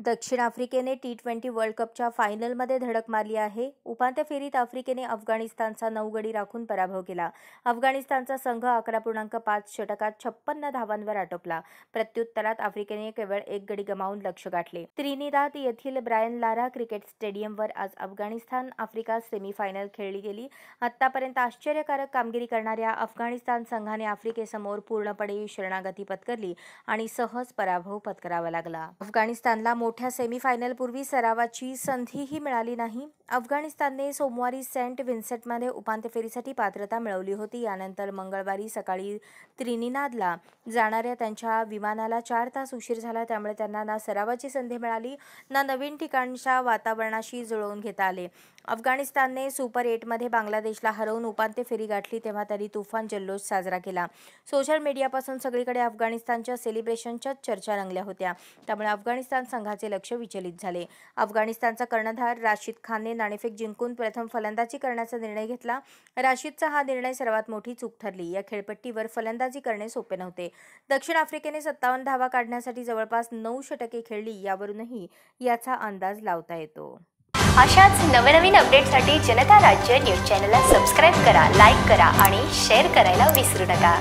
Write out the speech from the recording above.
दक्षिण आफ्रिकेने टी20 वर्ल्ड कपच्या फायनलमध्ये धडक मारली आहे। उपांत्य फेरीत आफ्रिकेने अफगाणिस्तानचा 9 गडी राखून पराभव केला। अफगाणिस्तानचा संघ 11.5 षटकात 56 धावांवर आटोपला। प्रत्युत्तरात आफ्रिकेने केवळ 1 गडी गमावून लक्ष्य गाठले। त्रिनिदाद येथील ब्रायन लारा क्रिकेट स्टेडियमवर आज अफगाणिस्तान आफ्रिका सेमीफायनल खेळली गेली। आतापर्यंत आश्चर्यकारक कामगिरी करणाऱ्या अफगाणिस्तान संघाने आफ्रिकेसमोर पूर्णपणे शरणागती पत्करली आणि सहज पराभव पत्करावा लागला। अफगाणिस्तानला मोठ्या सेमीफायनलपूर्वी सरावाची संधीही मिळाली नाही। अफगाणिस्तानने सोमवारी सेंट विन्सेंटमध्ये उपांत्य फेरीसाठी पात्रता मिळवली होती। यानंतर मंगळवारी सकाळी त्रिनिदादला जाणाऱ्या त्यांच्या विमानाला 4 तास उशीर झाला। त्यामुळे त्यांना ना सरावाची संधी मिळाली ना नवीन ठिकाणच्या वातावरणाशी जुळवून घेता आले। अफगाणिस्तानने सुपर 8मध्ये बांगलादेशला हरवून उपांत्य फेरी गाठली तेव्हा त्यांनी तुफान जल्लोष साजरा केला। सोशल मीडियापासून सगळीकडे अफगाणिस्तानच्या सेलिब्रेशनच्या चर्चा रंगल्या होत्या। त्यामुळे अफगाणिस्तान संघाचे लक्ष विचलित झाले। अफगाणिस्तानचा कर्णधार राशिद खानने नाणेफेक जिंकून प्रथम फलंदाजी करण्याचा निर्णय घेतला। राशिदचा हा निर्णय सर्वात मोठी चूक ठरली। या खेळपट्टीवर फलंदाजी करणे सोपे नव्हते। दक्षिण आफ्रिकेने 57 धावा काढण्यासाठी जवळपास 9 षटके खेळली। यावरूनही याचा अंदाज लावता येतो। अशाच नवनवीन अपडेटसाठी जनता राज्य न्यूज चॅनलला सबस्क्राईब करा, लाईक करा आणि शेअर करायला विसरू नका।